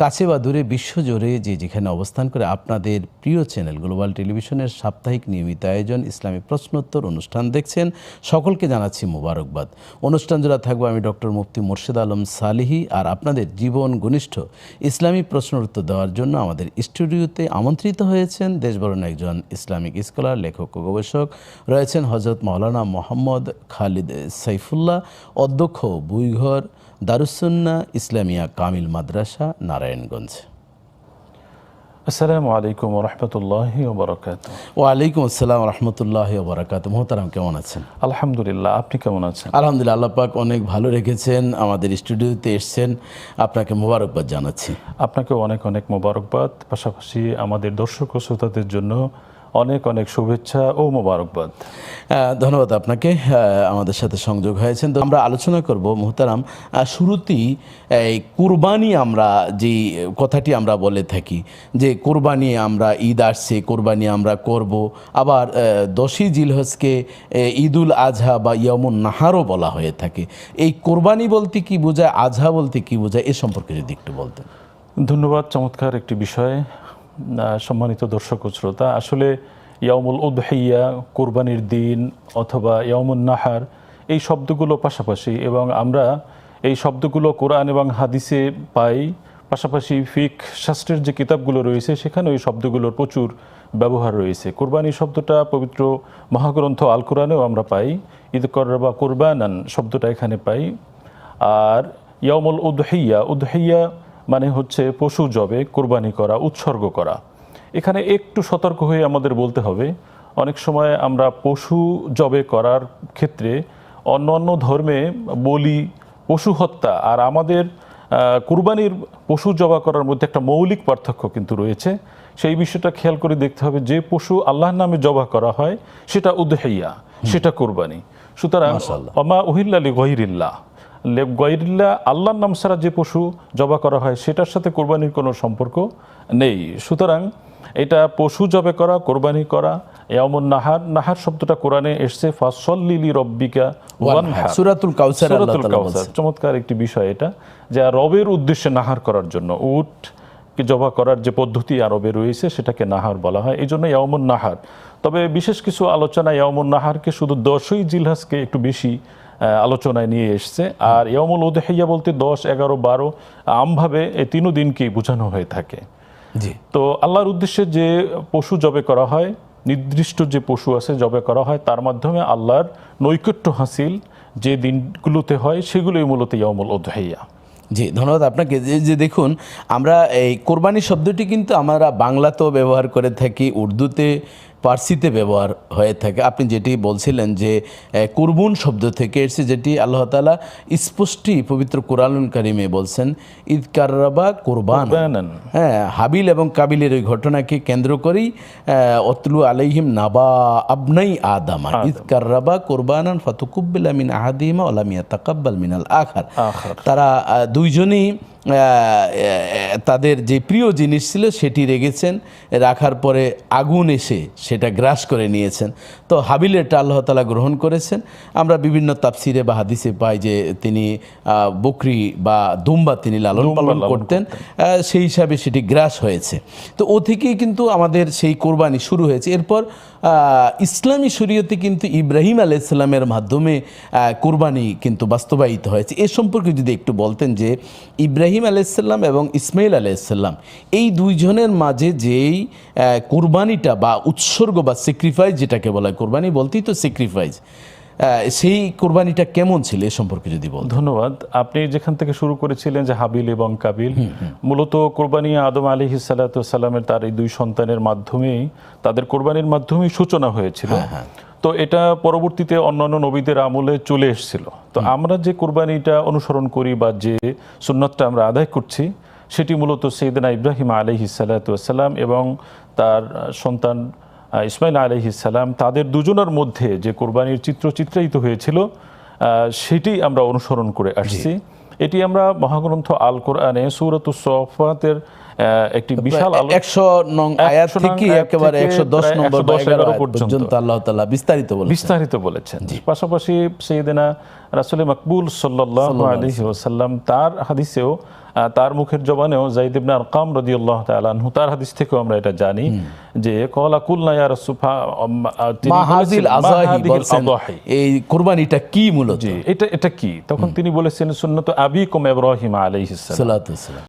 কাছে বা দূরে বিশ্বজুড়ে যে যেখানে অবস্থান করে আপনাদের প্রিয় চ্যানেল গ্লোবাল টেলিভিশনের সাপ্তাহিক নিয়মিত আয়োজন ইসলামী প্রশ্নোত্তর অনুষ্ঠান দেখছেন, সকলকে জানাচ্ছি মোবারকবাদ। অনুষ্ঠান জোড়া থাকবো আমি ডক্টর মুফতি মোর্শেদ আলম সালিহি, আর আপনাদের জীবন ঘনিষ্ঠ ইসলামী প্রশ্নের উত্তর দেওয়ার জন্য আমাদের স্টুডিওতে আমন্ত্রিত হয়েছেন দেশবরণ একজন ইসলামিক স্কলার, লেখক ও গবেষক রয়েছেন হজরত মাওলানা মোহাম্মদ খালিদ সাইফুল্লাহ, অধ্যক্ষ বুইঘর দারুসুন্নাহ ইসলামিয়া কামিল মাদ্রাসা, নারায়ণগঞ্জ। আসসালামু আলাইকুম ওয়া রাহমাতুল্লাহি ওয়া বারাকাতুহু। ওয়ালাইকুম আসসালাম ওয়া রাহমাতুল্লাহি ওয়া বারাকাতুহু। মোহতারাম, কেমন আছেন? আলহামদুলিল্লাহ, আপনি কেমন আছেন? আলহামদুলিল্লাহ, আল্লাহ পাক অনেক ভালো রেখেছেন, আমাদের স্টুডিওতে এসেছেন, আপনাকে মোবারকবাদ জানাচ্ছি। আপনাকে অনেক অনেক মোবারকবাদ, পাশাপাশি আমাদের দর্শক ও শ্রোতাদের জন্য অনেক অনেক শুভেচ্ছা ও মোবারকবাদ। ধন্যবাদ আপনাকে, আমাদের সাথে সংযোগ হয়েছেন। তো আমরা আলোচনা করব মোহতারাম, শুরুতেই এই কুরবানি, আমরা যে কথাটি আমরা বলে থাকি যে কুরবানি আমরা ঈদ আসছে, কুরবানি আমরা করব, আবার 10ই জিলহজকে ঈদুল আজহা বা ইয়ামুন নাহারও বলা হয়ে থাকে। এই কুরবানি বলতে কি বোঝায়, আজহা বলতে কি বোঝায়, এ সম্পর্কে যদি একটু বলতেন। ধন্যবাদ, চমৎকার একটি বিষয়। সম্মানিত দর্শক ও শ্রোতা, আসলে ইয়াউমুল উদহিয়া, কুরবানির দিন, অথবা ইয়াউমুন নাহার, এই শব্দগুলো পাশাপাশি, এবং আমরা এই শব্দগুলো কোরআন এবং হাদিসে পাই, পাশাপাশি ফিক শাস্ত্রের যে কিতাবগুলো রয়েছে সেখানে ওই শব্দগুলোর প্রচুর ব্যবহার রয়েছে। কুরবানি শব্দটা পবিত্র মহাগ্রন্থ আল কোরআনেও আমরা পাই, ঈদ করবা কুরবানান শব্দটা এখানে পাই। আর ইয়াউমুল উদহিয়া, উদহিয়া মানে হচ্ছে পশু জবে, কোরবানি করা, উৎসর্গ করা। এখানে একটু সতর্ক হয়ে আমাদের বলতে হবে, অনেক সময় আমরা পশু জবে করার ক্ষেত্রে অন্য ধর্মে বলি, পশু হত্যা আর আমাদের কুরবানির পশু জবা করার মধ্যে একটা মৌলিক পার্থক্য কিন্তু রয়েছে। সেই বিষয়টা খেয়াল করে দেখতে হবে, যে পশু আল্লাহর নামে জবা করা হয় সেটা উদহিয়া, সেটা কুরবানি। সুতরাং ওমা উহিল্লা লিগাইরিল্লাহ, গায়রিল্লাহ, আল্লাহর নাম ছাড়া যে পশু জবা করা হয় সেটার সাথে কোরবানির কোনো সম্পর্ক নেই। সুতরাং এটা পশু জবে করা, কোরবানি করা। ইয়াউমুন নাহার, নাহার শব্দটা কোরআনে এসেছে ফাসল্লি লিরাব্বিকা ওয়ানহার, সূরাতুল কাউসার, আল্লাহ তাআলা বলেছেন। চমৎকার একটি বিষয় এটা, যে রবের উদ্দেশ্যে নাহার করার জন্য উটকে জবা করার যে পদ্ধতি আরবে রয়েছে সেটাকে নাহার বলা হয়, এই জন্য ইয়াউমুন নাহার। তবে বিশেষ কিছু আলোচনা ইয়াউমুন নাহারকে শুধু 10ই জিলহজকে একটু বেশি আলোচনায় নিয়ে এসছে। আর ইয়াউমুল উদহিয়া বলতে 10, 11, 12 আমভাবে এই 3 দিনকেই বোঝানো হয়ে থাকে। জি। তো আল্লাহর উদ্দেশ্যে যে পশু জবে করা হয়, নির্দিষ্ট যে পশু আছে জবে করা হয়, তার মাধ্যমে আল্লাহর নৈকট্য হাসিল যে দিনগুলোতে হয় সেগুলোই মূলত ইয়াউমুল উদহিয়া। জি, ধন্যবাদ আপনাকে। যে দেখুন, আমরা এই কোরবানি শব্দটি কিন্তু আমরা বাংলাতেও ব্যবহার করে থাকি, উর্দুতে, পার্সিতে ব্যবহার হয়ে থাকে। আপনি যেটি বলছিলেন যে কুরবুন শব্দ থেকে এসেছে, যেটি আল্লাহ তাআলা স্পষ্টই পবিত্র কোরআনুল কারিমে বলছেন, ঈদ কাররাবা কুরবান। হ্যাঁ, হাবিল এবং কাবিলের ওই ঘটনাকে কেন্দ্র করেই অতলু আলাইহিম নাবা আবনাই আদামা ঈদ কাররাবা কুরবানান ফাতুকুব্বিলা মিন আহাদিহিমা ওয়া লাম ইয়াতাকাব্বাল মিনাল আখার। তারা দুইজনই তাদের যে প্রিয় জিনিস ছিল সেটি রেখেছেন, রাখার পরে আগুন এসে সেটা গ্রাস করে নিয়েছেন। তো হাবিলেরটা আল্লাহ তাআলা গ্রহণ করেছেন। আমরা বিভিন্ন তাফসিরে বা হাদিসে পাই যে তিনি বকরি বা দুম্বা তিনি লালন পালন করতেন, সেই হিসাবে সেটি গ্রাস হয়েছে। তো ও থেকেই কিন্তু আমাদের সেই কোরবানি শুরু হয়েছে। এরপর ইসলামী শরীয়তে কিন্তু ইব্রাহিম আলাইহিস সালামের মাধ্যমে কোরবানি কিন্তু বাস্তবায়িত হয়েছে। এ সম্পর্কে যদি একটু বলতেন যে ইব্রাহিম আলাইহিস সালাম এবং ইসমাইল আলাইহিস সালাম, এই দুইজনের মাঝে যেই কোরবানিটা বা উৎসর্গ বা স্যাক্রিফাইস, যেটাকে বলা হয়, কোরবানি বলতেই তো স্যাক্রিফাইস, সেই কোরবানিটা কেমন ছিল এ সম্পর্কে যদি বলেন। ধন্যবাদ। আপনি যেখান থেকে শুরু করেছিলেন যে হাবিল এবং কাবিল, মূলত কোরবানি আদম আলাইহিস সালাতু ওয়াস সালামের তার এই 2 সন্তানের মাধ্যমেই, তাদের কোরবানির মাধ্যমেই সূচনা হয়েছিল। তো এটা পরবর্তীতে অন্যান্য নবীদের আমলে চলে এসেছিল। তো আমরা যে কোরবানিটা অনুসরণ করি বা যে সুন্নাতটা আমরা আদায় করছি, সেটি মূলত সাইয়েদনা ইব্রাহিম আলাইহিস সালাতু ওয়াস সালাম এবং তার সন্তান ইসমাইল আলাইহিস সালাম, তাদের দুজনের মধ্যে যে কোরবানির চিত্র চিত্রায়িত হয়েছিল সেটি আমরা অনুসরণ করে আসছি। এটি আমরা মহাগ্রন্থ আল কোরআনে সূরাতুস সাফফাতের একটি বিশাল 100 নং আয়াত থেকে একেবারে 110 নম্বর 11 পর্যন্ত আল্লাহ তাআলা বিস্তারিত বলেছেন। পাশাপাশি সাইয়েদনা রাসূল মাকবুল সাল্লাল্লাহু আলাইহি ওয়াসাল্লাম তার হাদিসেও তার মুখের জবানেও যায়েদ ইবনে আরকাম রাদিয়াল্লাহু তাআলা আনহু তার হাদিস থেকেও আমরা এটা জানি যে ক্বালা কুলনা ইয়া রাসূলুল্লাহ, তিনি মা হাযিল বলেছেন, মা আযাহি হাযিহিল বলছেন, আযাহি, এই কুরবানিটা কি মূলত? জি এটা কি? তখন তিনি বলেছেন সুন্নাত আবিকুম ইব্রাহিম আলাইহিস সালাম। সালাতু ওয়াস সালাম।